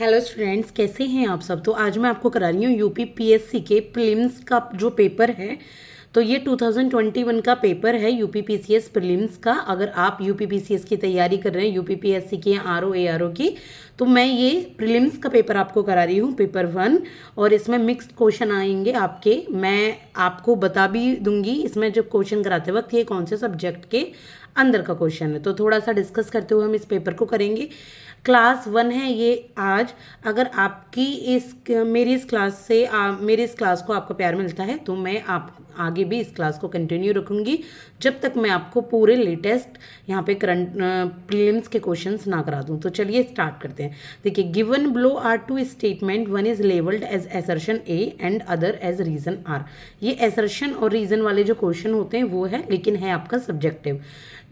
Hello students, कैसे हैं आप सब। तो आज मैं आपको करा रही हूँ यूपी पीएससी के प्रीलिम्स का जो पेपर है। तो ये 2021 का पेपर है यूपी पीसीएस प्रीलिम्स का। अगर आप यूपी पीसीएस की तैयारी कर रहे हैं, यूपी पीएससी की या आरओ एआरओ की, तो मैं ये प्रीलिम्स का पेपर आपको करा रही हूँ, पेपर 1। और इसमें मिक्स्ड क्वेश्चन आएंगे आपके। मैं आपको बता भी दूंगी इसमें जब क्वेश्चन कराते वक्त ये कौन से सब्जेक्ट के अंदर का क्वेश्चन है। तो थोड़ा सा डिस्कस करते हुए हम इस पेपर को करेंगे। क्लास 1 है ये आज। अगर आपकी मेरी इस क्लास से मेरी इस क्लास को आपको प्यार मिलता है तो मैं आप आगे भी इस क्लास को कंटिन्यू रखूंगी जब तक मैं आपको पूरे लेटेस्ट यहाँ पे करंट प्रीलिम्स के क्वेश्चंस ना करा दूँ। तो चलिए स्टार्ट करते हैं। देखिए, given below are two statement, one is labelled as assertion A and other as reason R. ये एसर्शन और रीजन वाले जो क्वेश्चन होते हैं वो है, लेकिन है आपका subjective.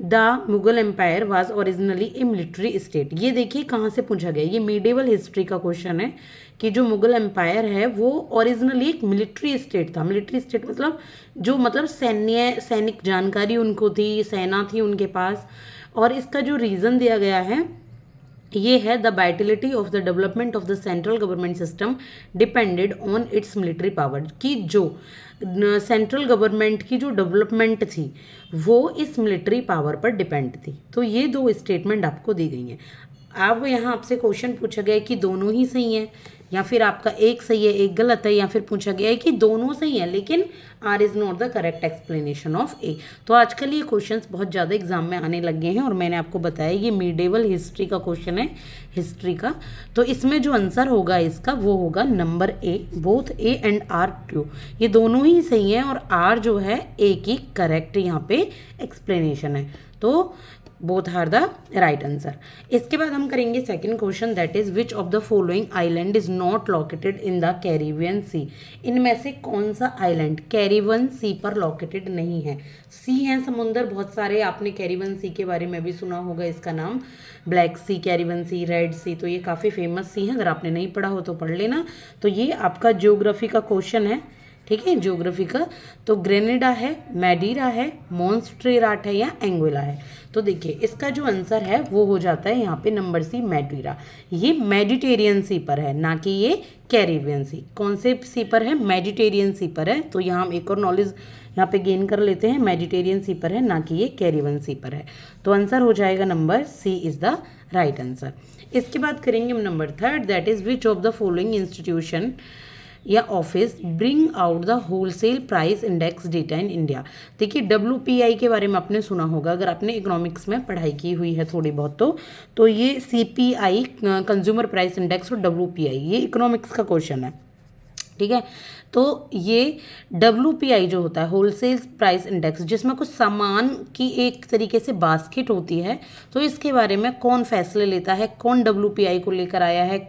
The Mughal empire was originally a military state. ये देखिए कहाँ से पूछा गया, ये मिडिवल हिस्ट्री का क्वेश्चन है कि जो मुगल एम्पायर है वो ओरिजिनली एक मिलिट्री स्टेट था। मिलिट्री स्टेट मतलब सैनिक जानकारी उनको थी, सेना थी उनके पास। और इसका जो रीज़न दिया गया है ये है, the Vitality of the development of the central government system depended on it's military power. की जो सेंट्रल गवर्नमेंट की जो डेवलपमेंट थी वो इस मिलिट्री पावर पर डिपेंड थी। तो ये दो स्टेटमेंट आपको दी गई हैं। अब यहाँ आपसे क्वेश्चन पूछा गया है कि दोनों ही सही हैं, या फिर आपका एक सही है एक गलत है, या फिर पूछा गया है कि दोनों सही हैं लेकिन R is not the correct explanation of A. तो आजकल ये क्वेश्चंस बहुत ज़्यादा एग्जाम में आने लग गए हैं और मैंने आपको बताया ये मिडिवल हिस्ट्री का क्वेश्चन है, हिस्ट्री का। तो इसमें जो आंसर होगा इसका वो होगा number A. Both A and R true, ये दोनों ही सही हैं और आर जो है ए की करेक्ट यहाँ पे एक्सप्लेनेशन है। तो both are the right answer. इसके बाद हम करेंगे second question, that is which of the following island is not located in the Caribbean sea. इनमें से कौन सा आइलैंड कैरिबियन सी पर लोकेटेड नहीं है। सी हैं समुंदर बहुत सारे, आपने कैरिबियन सी के बारे में भी सुना होगा, इसका नाम ब्लैक सी, कैरिबियन सी, रेड सी। तो ये काफ़ी फेमस सी हैं, अगर आपने नहीं पढ़ा हो तो पढ़ लेना। तो ये आपका ज्योग्राफी का क्वेश्चन है, ठीक है, ज्योग्राफी का। तो ग्रेनेडा है, मैडीरा है, मॉन्स्ट्रेराट है या एंगुला है। तो देखिए इसका जो आंसर है वो हो जाता है यहाँ पे नंबर सी, मैडीरा। ये मेडिटेरियन सी पर है, ना कि ये कैरिबियन सी। कौन से सी पर है? मेडिटेरियन सी पर है। तो यहाँ हम एक और नॉलेज यहाँ पे गेन कर लेते हैं, मेडिटेरियन सी पर है ना कि ये कैरिबियन सी पर है। तो आंसर हो जाएगा number C is the right answer. इसके बाद करेंगे हम number third, that is which of the following institution या office bring out the wholesale price index data in India. देखिए WPI के बारे में आपने सुना होगा, अगर आपने इकोनॉमिक्स में पढ़ाई की हुई है थोड़ी बहुत तो ये CPI कंज्यूमर प्राइस इंडेक्स और WPI ये इकोनॉमिक्स का क्वेश्चन है, ठीक है। तो ये WPI जो होता है होलसेल प्राइस इंडेक्स, जिसमें कुछ सामान की एक तरीके से बास्केट होती है, तो इसके बारे में कौन फैसले लेता है, कौन WPI को लेकर आया है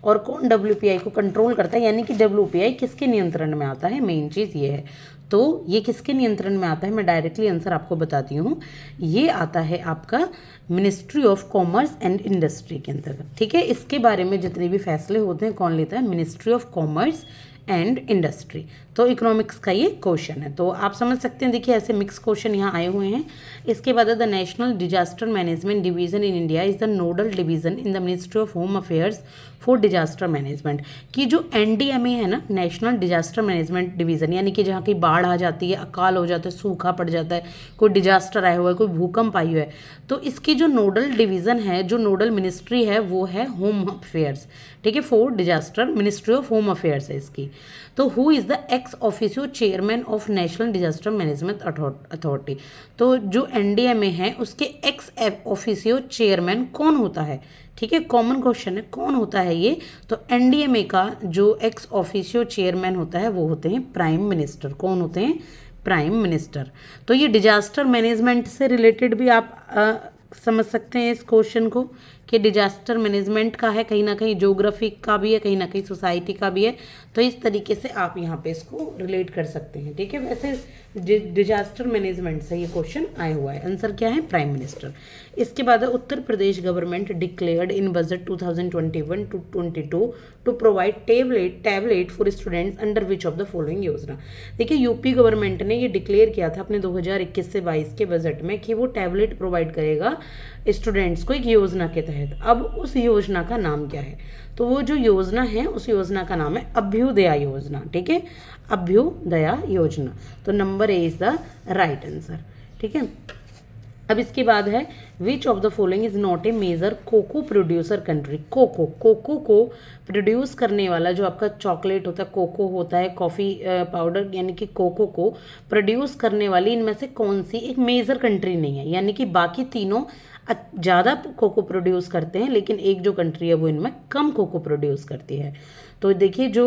और कौन WPI को कंट्रोल करता है, यानी कि WPI किसके नियंत्रण में आता है, मेन चीज़ ये है। तो ये किसके नियंत्रण में आता है, मैं डायरेक्टली आंसर आपको बताती हूँ। ये आता है आपका ministry of commerce and industry के अंतर्गत, ठीक है। इसके बारे में जितने भी फैसले होते हैं कौन लेता है, ministry of commerce and industry. तो इकोनॉमिक्स का ये क्वेश्चन है, तो आप समझ सकते हैं। देखिए ऐसे मिक्स क्वेश्चन यहाँ आए हुए हैं। इसके बाद the national disaster management division in India is the nodal division in the ministry of home affairs for disaster management. की जो NDMA है ना, नेशनल डिजास्टर मैनेजमेंट डिवीजन, यानी कि जहाँ की बाढ़ आ जाती है, अकाल हो जाता है, सूखा पड़ जाता है, कोई डिजास्टर आया हुआ है, कोई भूकंप आई हुआ है, तो इसकी जो नोडल डिवीजन है, जो नोडल मिनिस्ट्री है वो है होम अफेयर्स, ठीक है, for disaster, ministry of home affairs है इसकी। तो who is the ex officio chairman of national disaster management authority. तो जो NDMA है उसके एक्स ऑफिशियो चेयरमैन कौन होता है, ठीक है, कॉमन क्वेश्चन है, कौन होता है ये। तो NDMA का जो एक्स ऑफिशियो चेयरमैन होता है वो होते हैं प्राइम मिनिस्टर। कौन होते हैं? Prime minister. तो ये डिजास्टर मैनेजमेंट से रिलेटेड भी आप समझ सकते हैं इस क्वेश्चन को, कि डिजास्टर मैनेजमेंट का है, कहीं ना कहीं ज्योग्राफी का भी है, कहीं ना कहीं सोसाइटी का भी है। तो इस तरीके से आप यहाँ पे इसको रिलेट कर सकते हैं, ठीक है। वैसे डिजास्टर मैनेजमेंट से ये क्वेश्चन आया हुआ है। आंसर क्या है? Prime minister. इसके बाद Uttar Pradesh government declared in budget 2021-22 to provide tablet for students under which of the following योजना। देखिए यूपी गवर्नमेंट ने ये डिक्लेयर किया था अपने 2021 से 22 के बजट में कि वो टैबलेट प्रोवाइड करेगा स्टूडेंट्स को एक योजना के तहत। तहत। अब उस योजना का नाम क्या है? तो वो जो योजना है उस योजना का नाम है अभ्युदया योजना। ठीक है, अभ्युदया योजना। तो number A is the right answer. ठीक है, अब इसके बाद है which of the following is not a major cocoa producer country. Cocoa को प्रोड्यूस करने वाला जो आपका चॉकलेट होता है, कोको होता है, कॉफ़ी पाउडर, यानी कि कोको को प्रोड्यूस करने वाली इनमें से कौन सी एक मेजर कंट्री नहीं है, यानी कि बाकी तीनों ज़्यादा कोको प्रोड्यूस करते हैं लेकिन एक जो कंट्री है वो इनमें कम कोको प्रोड्यूस करती है। तो देखिए जो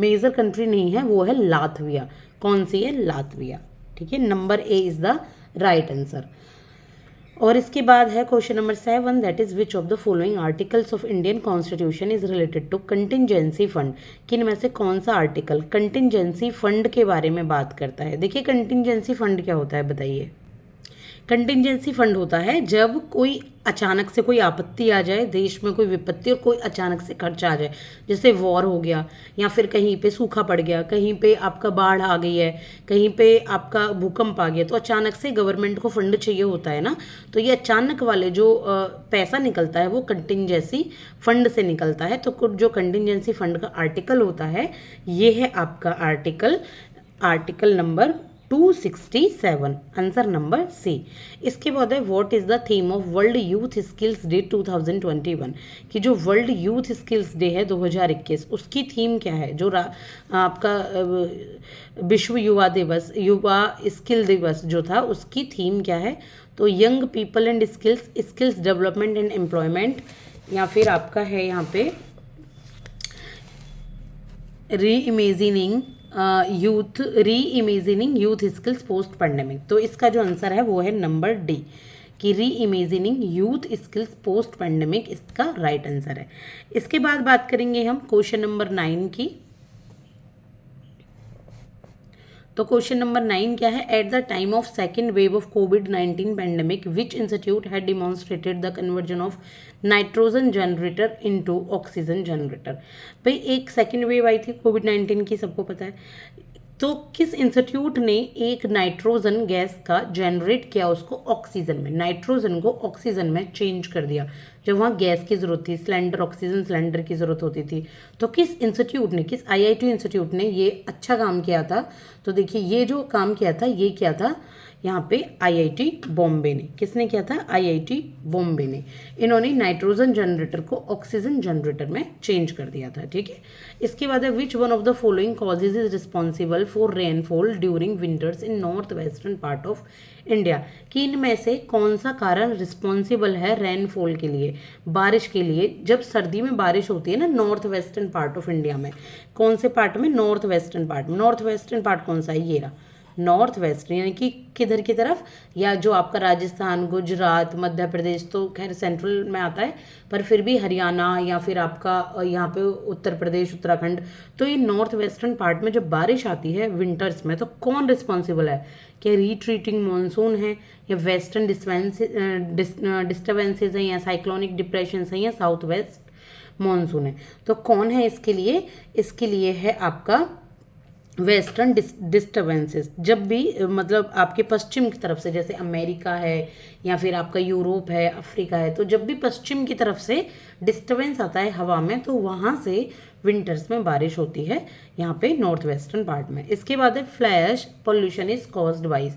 मेजर कंट्री नहीं है वो है लातविया। कौन सी है? लातविया। ठीक है, number A is the right answer. और इसके बाद है question number 7, that is which of the following articles of Indian constitution is related to contingency fund. किन में से कौन सा आर्टिकल कंटिंजेंसी फंड के बारे में बात करता है? देखिए कंटिंजेंसी फंड क्या होता है बताइए। कंटिंजेंसी फंड होता है जब कोई अचानक से कोई आपत्ति आ जाए, देश में कोई विपत्ति और कोई अचानक से खर्चा आ जाए, जैसे वॉर हो गया या फिर कहीं पे सूखा पड़ गया, कहीं पे आपका बाढ़ आ गई है, कहीं पे आपका भूकंप आ गया, तो अचानक से गवर्नमेंट को फंड चाहिए होता है ना। तो ये अचानक वाले जो पैसा निकलता है वो कंटिंजेंसी फंड से निकलता है। तो कुछ जो कंटिंजेंसी फंड का आर्टिकल होता है ये है आपका article number 267, answer number C. इसके बाद है what is the theme of world youth skills day 2021। कि जो वर्ल्ड यूथ स्किल्स डे है 2021 उसकी थीम क्या है? जो आपका विश्व युवा दिवस, युवा स्किल दिवस जो था उसकी थीम क्या है? तो young people and skills development and employment, या फिर आपका है यहाँ पे री imagining youth skills post pandemic. तो इसका जो आंसर है वो है नंबर डी, कि री imagining youth skills post pandemic इसका राइट आंसर है। इसके बाद बात करेंगे हम क्वेश्चन नंबर 9 की। तो क्वेश्चन नंबर 9 क्या है? At the time of second wave of covid pandemic which institute had demonstrated the conversion of nitrogen generator into oxygen generator. भाई एक सेकेंड वेव आई थी कोविड-19 की, सबको पता है। तो किस इंस्टीट्यूट ने एक नाइट्रोजन गैस का जनरेट किया, उसको ऑक्सीजन में, नाइट्रोजन को ऑक्सीजन में चेंज कर दिया जब वहाँ गैस की ज़रूरत थी, सिलेंडर, ऑक्सीजन सिलेंडर की ज़रूरत होती थी। तो किस इंस्टीट्यूट ने, किस आईआईटी इंस्टीट्यूट ने ये अच्छा काम किया था? तो देखिए ये जो काम किया था ये किया था यहाँ पे आईआईटी बॉम्बे ने। किसने किया था? आईआईटी बॉम्बे ने। इन्होंने नाइट्रोजन जनरेटर को ऑक्सीजन जनरेटर में चेंज कर दिया था। ठीक है, इसके बाद है which one of the following causes is responsible for rainfall during winters in north western part of India. कि इनमें से कौन सा कारण रिस्पॉन्सिबल है रेनफॉल के लिए, बारिश के लिए? जब सर्दी में बारिश होती है ना north western part of India में, कौन से पार्ट में? नॉर्थ वेस्टर्न पार्ट में। नॉर्थ वेस्टर्न पार्ट कौन सा है? ये रहा नॉर्थ वेस्ट, यानी कि किधर की तरफ? या जो आपका राजस्थान, गुजरात, मध्य प्रदेश तो खैर सेंट्रल में आता है, पर फिर भी हरियाणा या फिर आपका यहाँ पे उत्तर प्रदेश, उत्तराखंड, तो ये नॉर्थ वेस्टर्न पार्ट में जब बारिश आती है विंटर्स में तो कौन रिस्पॉन्सिबल है? क्या रीट्रीटिंग मानसून है, या वेस्टर्न डिस्टर्बेंसेज हैं, या साइक्लोनिक डिप्रेशन है, या साउथ वेस्ट मानसून है? तो कौन है इसके लिए? इसके लिए है आपका वेस्टर्न डिस्टर्बेंसेस। जब भी मतलब आपके पश्चिम की तरफ से, जैसे अमेरिका है या फिर आपका यूरोप है, अफ्रीका है, तो जब भी पश्चिम की तरफ से डिस्टर्बेंस आता है हवा में तो वहाँ से विंटर्स में बारिश होती है यहाँ पे नॉर्थ वेस्टर्न पार्ट में। इसके बाद है flash pollution is caused by.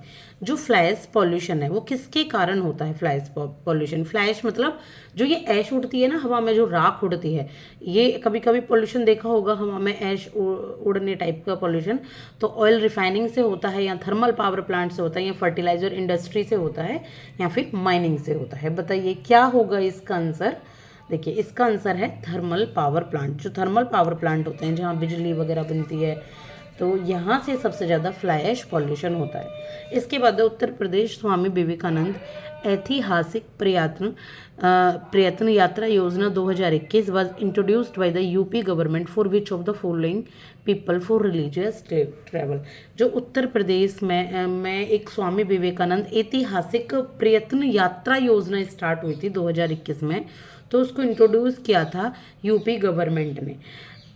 जो फ्लैश पॉल्यूशन है वो किसके कारण होता है? फ्लैश पॉल्यूशन, फ्लैश मतलब जो ये ऐश उड़ती है ना हवा में, जो राख उड़ती है, ये कभी कभी पॉल्यूशन देखा होगा हवा में ऐश उड़ने टाइप का पॉल्यूशन, तो ऑयल रिफाइनिंग से होता है, या थर्मल पावर प्लांट से होता है, या फर्टिलाइजर इंडस्ट्री से होता है, या फिर माइनिंग से होता है। बताइए क्या होगा इसका आंसर? देखिए इसका आंसर है थर्मल पावर प्लांट। जो थर्मल पावर प्लांट होते हैं जहाँ बिजली वगैरह बनती है, तो यहाँ से सबसे ज़्यादा फ्लाई ऐश पॉल्यूशन होता है। इसके बाद उत्तर प्रदेश स्वामी विवेकानंद ऐतिहासिक प्रयत्न यात्रा योजना 2021 was introduced by the UP government for which of the following people for religious travel. जो उत्तर प्रदेश में एक स्वामी विवेकानंद ऐतिहासिक प्रयत्न यात्रा योजना स्टार्ट हुई थी 2021 में, तो उसको इंट्रोड्यूस किया था यूपी गवर्नमेंट ने।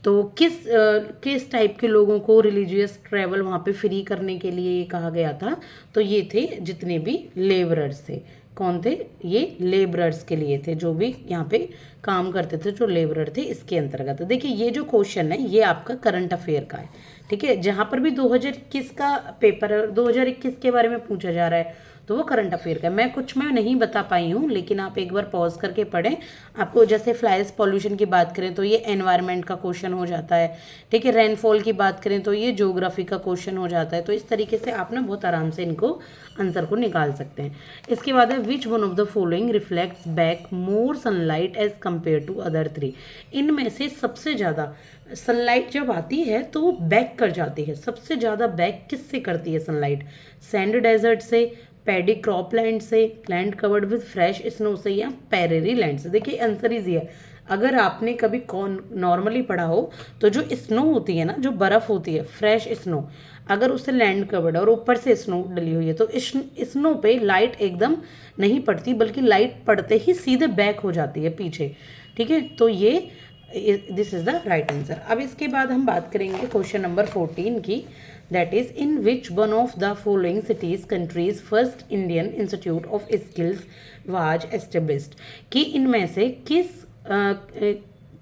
तो किस टाइप के लोगों को रिलीजियस ट्रैवल वहाँ पे फ्री करने के लिए कहा गया था? तो ये थे जितने भी लेबरर्स थे, कौन थे? ये लेबरर्स के लिए थे, जो भी यहाँ पे काम करते थे, जो लेबरर थे इसके अंतर्गत। देखिए ये जो क्वेश्चन है ये आपका करंट अफेयर का है, ठीक है। जहाँ पर भी 2021 का पेपर है, 2021 के बारे में पूछा जा रहा है तो वो करंट अफेयर का। मैं कुछ में नहीं बता पाई हूँ, लेकिन आप एक बार पॉज करके पढ़ें। आपको जैसे फ्लाइज पॉल्यूशन की बात करें तो ये एनवायरनमेंट का क्वेश्चन हो जाता है, ठीक है। रेनफॉल की बात करें तो ये ज्योग्राफी का क्वेश्चन हो जाता है। तो इस तरीके से आप ना बहुत आराम से इनको आंसर को निकाल सकते हैं। इसके बाद है which one of the following reflects back more sunlight as compare to other three. इनमें से सबसे ज़्यादा सनलाइट जब आती है तो वो बैक कर जाती है। सबसे ज़्यादा बैक किससे करती है सनलाइट? सैंड डेजर्ट से, पैडी क्रॉप लैंड से, land covered with fresh snow से, या पेरेरी लैंड से। देखिए आंसर इजी है। अगर आपने कभी कौन नॉर्मली पढ़ा हो तो जो स्नो होती है ना, जो बर्फ़ होती है, फ्रेश स्नो, अगर उससे लैंड कवर्ड और ऊपर से स्नो डली हुई है तो इस स्नो पे लाइट एकदम नहीं पड़ती, बल्कि लाइट पड़ते ही सीधे बैक हो जाती है पीछे, ठीक है। तो ये this is the right answer. अब इसके बाद हम बात करेंगे क्वेश्चन नंबर 14 की, that is in which one of the following cities countries first Indian institute of skills was established. कि इनमें से किस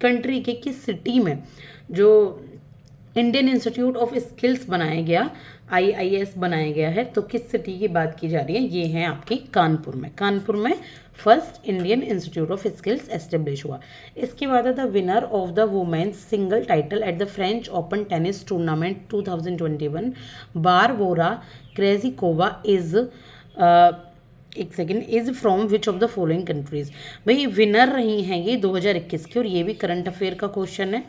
कंट्री के किस सिटी में जो इंडियन इंस्टीट्यूट ऑफ स्किल्स बनाया गया, IIS बनाया गया है, तो किस सिटी की बात की जा रही है? ये है आपकी कानपुर में। कानपुर में first Indian institute of skills establish हुआ। इसके बाद है the winner of the women's single title at the French open tennis tournament 2021 Barbora Krejcikova is एक second is from which of the following countries. भाई विनर रही हैं ये 2021 की, और ये भी करंट अफेयर का क्वेश्चन है,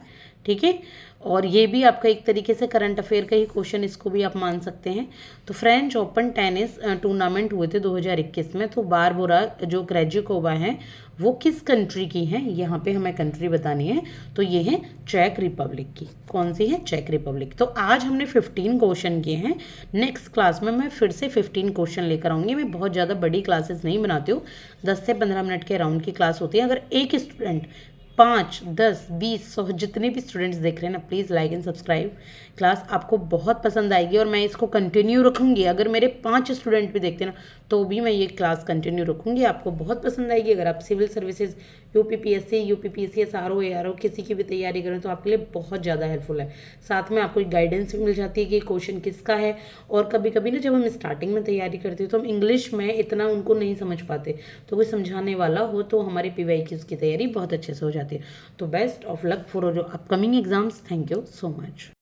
ठीक है। और ये भी आपका एक तरीके से करंट अफेयर का ही क्वेश्चन, इसको भी आप मान सकते हैं। तो फ्रेंच ओपन टेनिस टूर्नामेंट हुए थे 2021 में, तो बारबोरा जो क्रेजिकोवा हैं वो किस कंट्री की हैं? यहाँ पे हमें कंट्री बतानी है, तो ये है चेक रिपब्लिक की। कौन सी है? चेक रिपब्लिक। तो आज हमने 15 क्वेश्चन किए हैं। नेक्स्ट क्लास में मैं फिर से 15 क्वेश्चन लेकर आऊँगी। मैं बहुत ज़्यादा बड़ी क्लासेस नहीं बनाती हूँ, 10 से 15 मिनट के राउंड की क्लास होती है। अगर एक स्टूडेंट 5, 10, 20, 100 जितने भी स्टूडेंट्स देख रहे हैं ना, please like and subscribe. Class आपको बहुत पसंद आएगी और मैं इसको कंटिन्यू रखूँगी। अगर मेरे 5 स्टूडेंट भी देखते हैं ना, तो भी मैं ये क्लास कंटिन्यू रखूँगी, आपको बहुत पसंद आएगी। अगर आप civil services, UPPSC, UPPCS, RO, ARO किसी की भी तैयारी करें तो आपके लिए बहुत ज़्यादा हेल्पफुल है। साथ में आपको एक गाइडेंस भी मिल जाती है कि क्वेश्चन किसका है। और कभी कभी ना जब हम स्टार्टिंग में तैयारी करते हैं तो हम इंग्लिश में इतना उनको नहीं समझ पाते, तो कोई समझाने वाला हो तो हमारे PYQs की तैयारी बहुत अच्छे से हो जाती है। तो best of luck for your upcoming exams. Thank you so much.